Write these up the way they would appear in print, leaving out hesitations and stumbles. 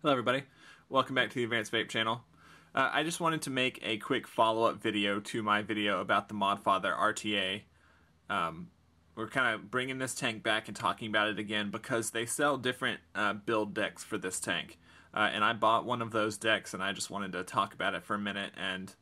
Hello everybody, welcome back to the Advanced Vape channel. I just wanted to make a quick follow-up video to my video about the Modfather Rta. We're kind of bringing this tank back and talking about it again because they sell different build decks for this tank. And I bought one of those decks and I just wanted to talk about it for a minute and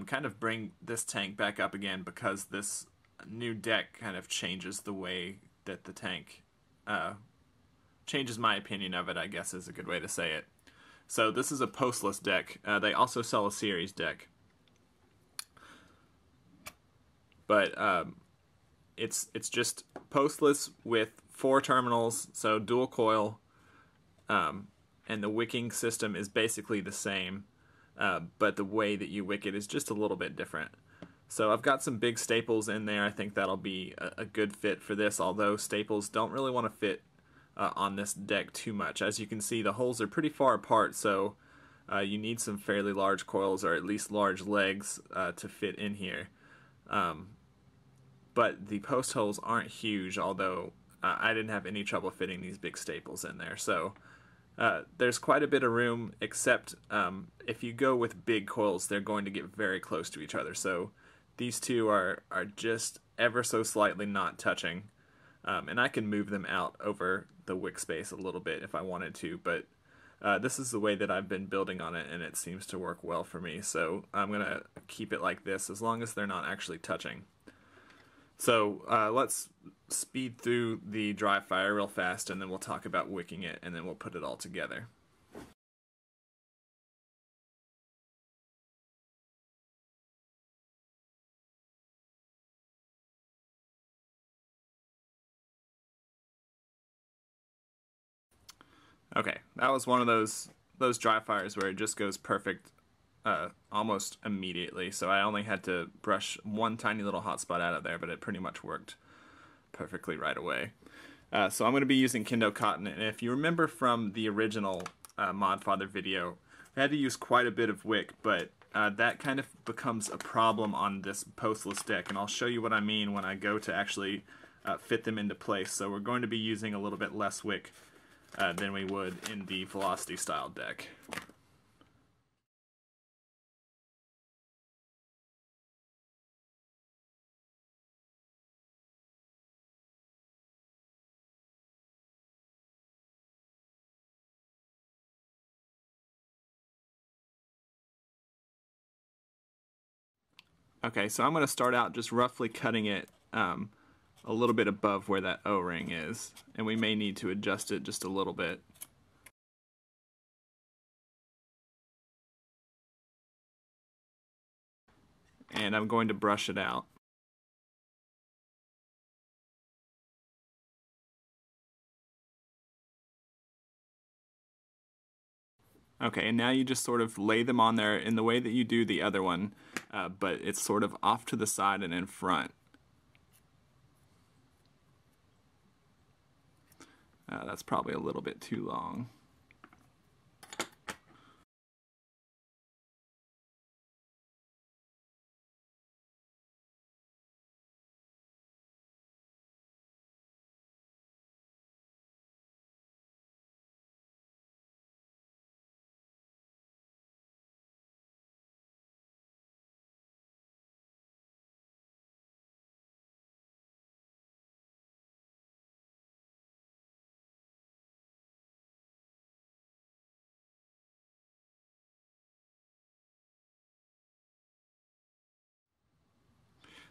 kind of bring this tank back up again because this new deck kind of changes the way that the tank changes my opinion of it, I guess is a good way to say it. So this is a Postless deck. They also sell a series deck. But it's just Postless with 4 terminals, so dual coil, and the wicking system is basically the same, but the way that you wick it is just a little bit different. So I've got some big staples in there. I think that'll be a good fit for this, although staples don't really want to fit on this deck too much. As you can see, the holes are pretty far apart, so you need some fairly large coils or at least large legs to fit in here. But the post holes aren't huge, although I didn't have any trouble fitting these big staples in there. So there's quite a bit of room, except if you go with big coils, they're going to get very close to each other. So these two are just ever so slightly not touching. And I can move them out over the wick space a little bit if I wanted to, but this is the way that I've been building on it, and it seems to work well for me. So I'm going to keep it like this as long as they're not actually touching. So let's speed through the dry fire real fast, and then we'll talk about wicking it, and then we'll put it all together. Okay, that was one of those dry fires where it just goes perfect almost immediately. So I only had to brush one tiny little hot spot out of there, but it pretty much worked perfectly right away. So I'm going to be using Kendo Cotton, and if you remember from the original Modfather video, I had to use quite a bit of wick, but that kind of becomes a problem on this Postless deck, and I'll show you what I mean when I go to actually fit them into place. So we're going to be using a little bit less wick than we would in the Velocity style deck. Okay, so I'm going to start out just roughly cutting it a little bit above where that O-ring is, and we may need to adjust it just a little bit. And I'm going to brush it out. Okay, and now you just sort of lay them on there in the way that you do the other one, but it's sort of off to the side and in front. That's probably a little bit too long.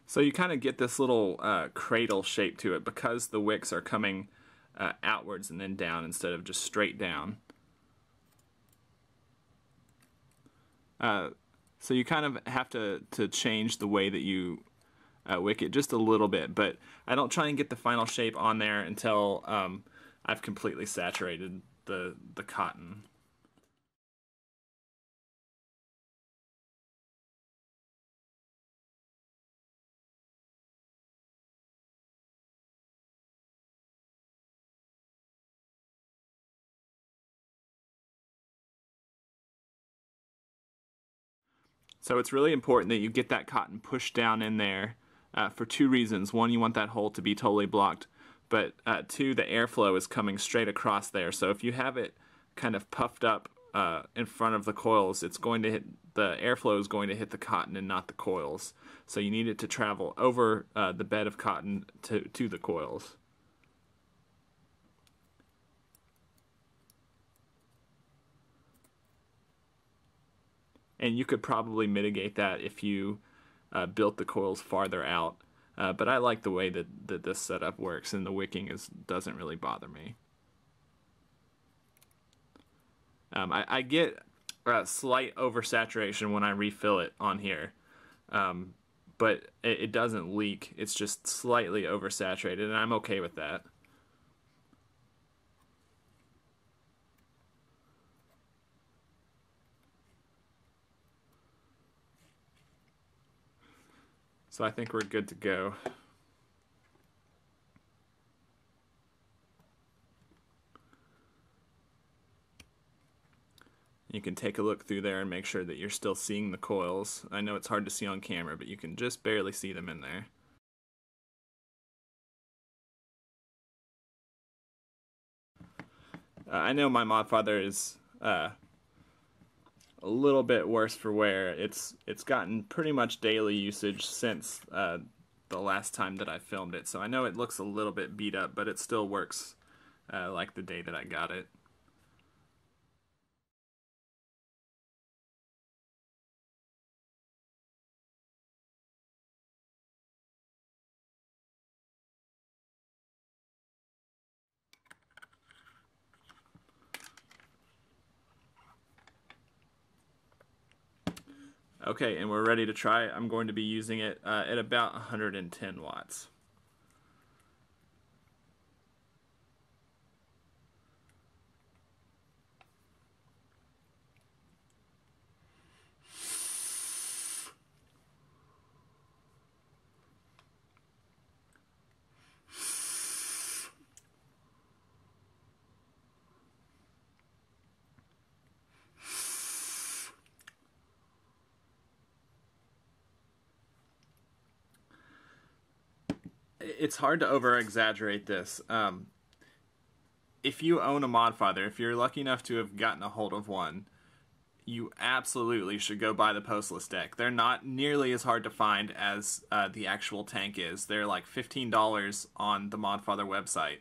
So you kind of get this little cradle shape to it because the wicks are coming outwards and then down instead of just straight down. So you kind of have to change the way that you wick it just a little bit, but I don't try and get the final shape on there until I've completely saturated the cotton. So it's really important that you get that cotton pushed down in there for 2 reasons. One, you want that hole to be totally blocked, but 2, the airflow is coming straight across there. So if you have it kind of puffed up in front of the coils, it's going to hit, the airflow is going to hit the cotton and not the coils. So you need it to travel over the bed of cotton to the coils. And you could probably mitigate that if you built the coils farther out. But I like the way that this setup works, and the wicking doesn't really bother me. I get a slight oversaturation when I refill it on here, but it doesn't leak. It's just slightly oversaturated, and I'm okay with that. So I think we're good to go. You can take a look through there and make sure that you're still seeing the coils. I know it's hard to see on camera, but you can just barely see them in there. I know my Modfather is a little bit worse for wear. It's gotten pretty much daily usage since the last time that I filmed it, so I know it looks a little bit beat up, but it still works like the day that I got it. Okay, and we're ready to try it. I'm going to be using it at about 110 watts. It's hard to over-exaggerate this. If you own a Modfather, if you're lucky enough to have gotten a hold of one, you absolutely should go buy the Postless deck. They're not nearly as hard to find as the actual tank is. They're like $15 on the Modfather website,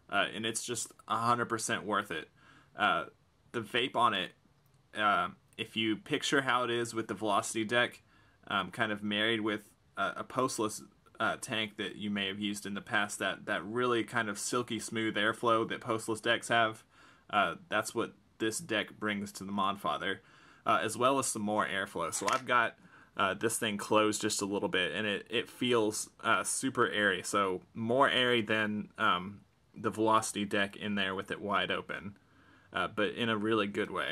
and it's just 100% worth it. The vape on it, if you picture how it is with the Velocity deck, kind of married with a Postless tank that you may have used in the past, that really kind of silky smooth airflow that Postless decks have, that's what this deck brings to the Modfather, as well as some more airflow. So I've got this thing closed just a little bit, and it feels super airy, so more airy than the Velocity deck in there with it wide open, but in a really good way.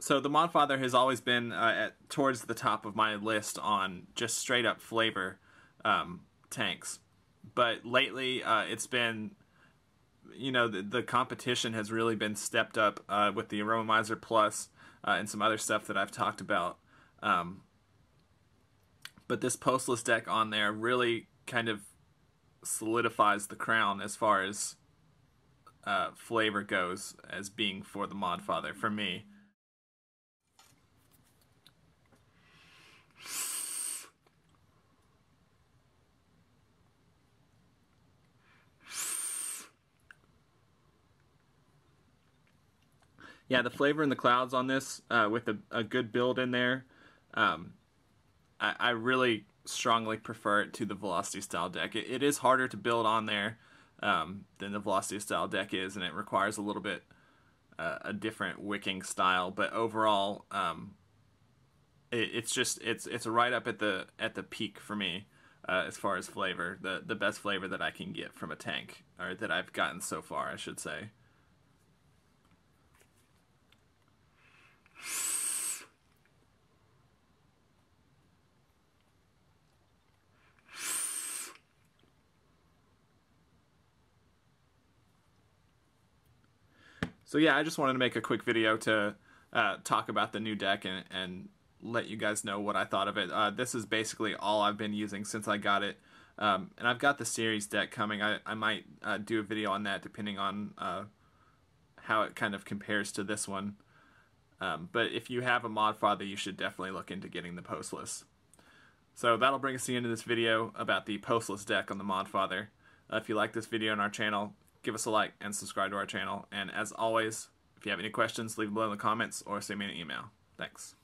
So the Modfather has always been towards the top of my list on just straight up flavor tanks, but lately it's been, you know, the competition has really been stepped up with the Aromizer Plus and some other stuff that I've talked about. But this Postless deck on there really kind of solidifies the crown as far as flavor goes as being for the Modfather for me. Yeah, the flavor in the clouds on this, with a good build in there, I really strongly prefer it to the Velocity style deck. It is harder to build on there than the Velocity style deck is, and it requires a little bit a different wicking style. But overall, it's right up at the peak for me as far as flavor. The best flavor that I can get from a tank, or that I've gotten so far, I should say. So yeah, I just wanted to make a quick video to talk about the new deck and let you guys know what I thought of it. This is basically all I've been using since I got it. And I've got the series deck coming. I might do a video on that depending on how it kind of compares to this one. But if you have a Modfather, you should definitely look into getting the Postless. So that'll bring us to the end of this video about the Postless deck on the Modfather. If you like this video on our channel, give us a like and subscribe to our channel. And as always, if you have any questions, leave them below in the comments or send me an email. Thanks.